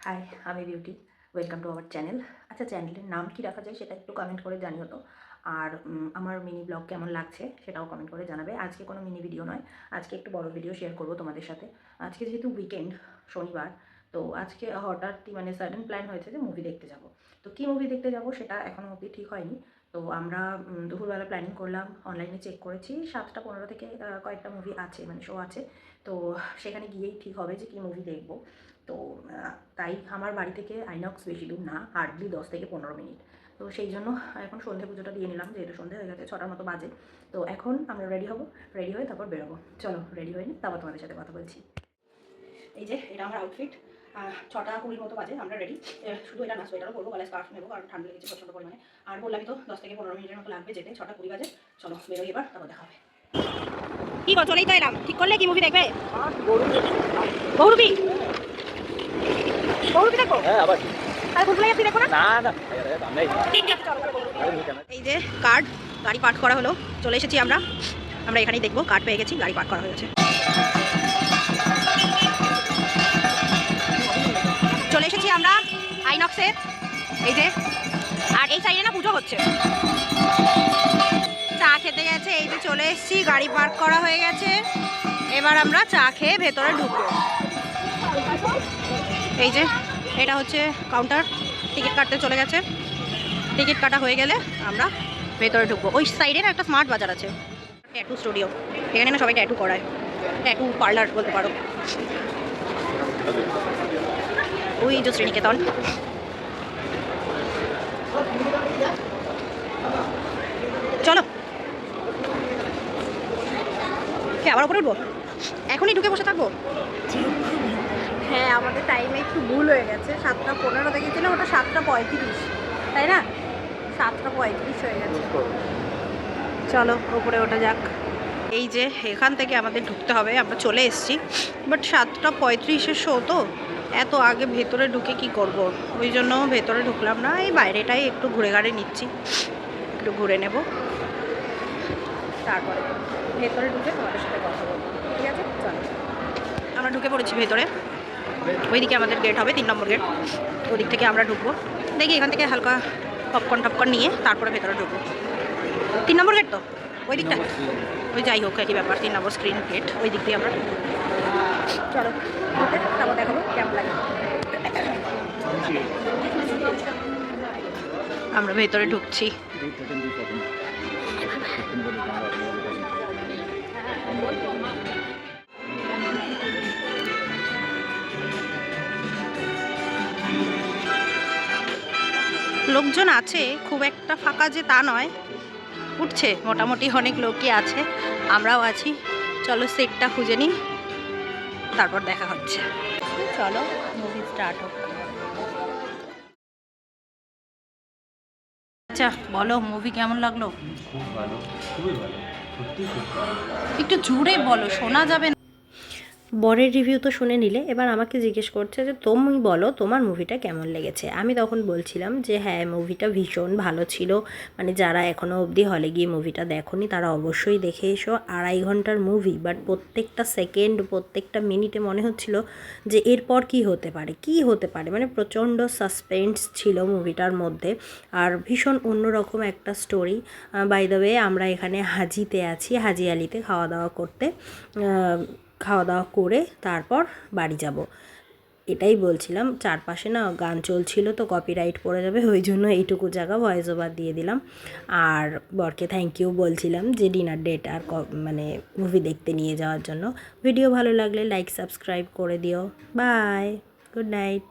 High, আমি beauty. Welcome to our channel. আচ্ছা, চ্যানেলের নাম কি রাখা যায় সেটা একটু কমেন্ট করে জানিও তো। আর আমার মিনি ব্লগ কেমন লাগছে সেটাও কমেন্ট করে জানাবে। আজকে কোনো মিনি ভিডিও নয়, আজকে একটু বড় ভিডিও শেয়ার করব তোমাদের সাথে। আজকে যেহেতু উইকেন্ড, শনিবার, তো আজকে হঠাৎই মানে সাডেন প্ল্যান হয়েছে যে মুভি দেখতে যাব। তো কী মুভি দেখতে যাব সেটা এখনও অবধি ঠিক হয়নি। তো আমরা দুপুরবেলা প্ল্যানিং করলাম, অনলাইনে চেক করেছি 7টা 15 থেকে কয়েকটা মুভি আছে, মানে শো আছে। তো সেখানে গিয়েই ঠিক হবে যে কী মুভি দেখব। তো তাই আমার বাড়ি থেকে আইনক্স বেশি দূর না, হার্ডলি 10 থেকে 15 মিনিট। তো সেই জন্য এখন সন্ধে পুজোটা দিয়ে নিলাম, যেহেতু সন্ধে হয়ে গেছে, 6টার মতো বাজে। তো এখন আমরা রেডি হব, রেডি হয়ে তারপর বেরোবো। চলো রেডি হয়ে নিই, তারপর তোমাদের সাথে কথা বলছি। এই যে এটা আমার আউটফিট। 6টা 20 মতো বাজে, আমরা রেডি। শুধু এটা না, সোয়েটারও করবো, গলায় স্কার্ফ নেবো, কারণ ঠান্ডা লেগেছে প্রচণ্ড পরিমাণে। আর বললামই তো 10 থেকে 15 মিনিটের মতো লাগবে যেতে, 6টা 20 বাজে। চলো বেরোই এবার, তারপর দেখা হবে। কি করছো? চলেই তো এলাম। ঠিক করলে কি মুভি দেখবে? বহুরূপী। বহুরূপী দেখো? হ্যাঁ, আবার আর ভুলভুলাইয়া আপনি দেখো না? না না, এই যে কার্ড, গাড়ি পার্ক করা হলো, চলে এসেছি আমরা। আমরা এখানেই দেখবো, কার্ড পেয়ে গেছি, গাড়ি পার্ক করা হয়েছে। চলে এসেছি আমরা আইনক্সে, এই যে। আর এই সাইডে না পুজো হচ্ছে, চা খেতে গেছে। এই যে চলে এসেছি, গাড়ি পার্ক করা হয়ে গেছে। এবার আমরা চা খেয়ে ভেতরে ঢুকবো। এই যে এটা হচ্ছে কাউন্টার, টিকিট কাটতে চলে গেছে। টিকিট কাটা হয়ে গেলে আমরা ভেতরে ঢুকবো। ওই সাইডে না একটা স্মার্ট বাজার আছে, ট্যাটু স্টুডিও। এখানে না সবাই ট্যাটু করায়, ট্যাটু পার্লার বলতে পারো। ওই যে শ্রীনিকেতন। চলো, কে আবার উপরে উঠবো? এখনই ঢুকে বসে থাকবো? হ্যাঁ, আমাদের টাইমে একটু ভুল হয়ে গেছে। 7টা 15 দেখেছিলাম, ওটা 7টা 35, তাই না? 7টা 35 হয়ে গেছে। চলো ওপরে ওঠা যাক। এই যে এখান থেকে আমাদের ঢুকতে হবে, আমরা চলে এসেছি। বাট 7টা 35-এর শো তো, এত আগে ভেতরে ঢুকে কি করব, ওই জন্য ভেতরে ঢুকলাম না। এই বাইরেটাই একটু ঘুরে ঘাড়ে নিচ্ছি, একটু ঘুরে নেব, তারপরে ভেতরে ঢুকে তোমাদের সাথে কথা বলবো। ঠিক আছে, চলো। আমরা ঢুকে পড়েছি ভেতরে। ওইদিকে আমাদের গেট হবে, 3 নম্বর গেট। ওদিক থেকে আমরা ঢুকবো। দেখি এখান থেকে হালকা পপকর্ন টপকর্ন নিয়ে তারপরে ভেতরে ঢুকবো। 3 নম্বর গেট তো ওই দিকটা, ওই যাই হোক একই ব্যাপার, 3 নম্বর স্ক্রিন গেট, ওই দিক দিয়ে আমরা ঢুকবো। চলো ঢুকে তারপর দেখাবো কেমন লাগে। আমরা ভেতরে ঢুকছি। লোকজন আছে, খুব একটা ফাঁকা যে তা নয়, উঠছে মোটামুটি, অনেক লোকই আছে, আমরাও আছি। চলো সিটটা খুঁজে নিই, তারপর দেখা হচ্ছে। চলো মুভি স্টার্ট হোক। আচ্ছা বলো, মুভি কেমন লাগলো? খুব ভালো, খুবই ভালো, সত্যি খুব ভালো। একটু জোরে বলো, শোনা যাবে না। বরের রিভিউ তো শুনে নিলে, এবার আমাকে জিজ্ঞেস করছে যে তুমি বলো তোমার মুভিটা কেমন লেগেছে। আমি তখন বলছিলাম যে হ্যাঁ, মুভিটা ভীষণ ভালো ছিল। মানে যারা এখনও অবধি হলে গিয়ে মুভিটা দেখোনি তারা অবশ্যই দেখে এসো। 2.5 ঘন্টার মুভি, বাট প্রত্যেকটা সেকেন্ড, প্রত্যেকটা মিনিটে মনে হচ্ছিল যে এরপর কি হতে পারে, কি হতে পারে। মানে প্রচণ্ড সাসপেন্স ছিল মুভিটার মধ্যে, আর ভীষণ অন্যরকম একটা স্টোরি। বাই দ্য ওয়ে, আমরা এখানে হাজিতে আছি, হাজি আলিতে খাওয়া দাওয়া করতে। খাওয়া দাওয়া করে তারপর বাড়ি যাব, এটাই বলছিলাম। চারপাশে না গান চলছিল, তো কপিরাইট পড়ে যাবে, ওই জন্য এইটুকু জায়গা ভয়েস ওভার দিয়ে দিলাম। আর বরকে থ্যাংক ইউ বলছিলাম যে ডিনার ডেট আর মানে মুভি দেখতে নিয়ে যাওয়ার জন্য। ভিডিও ভালো লাগলে লাইক সাবস্ক্রাইব করে দিও। Bye, good night.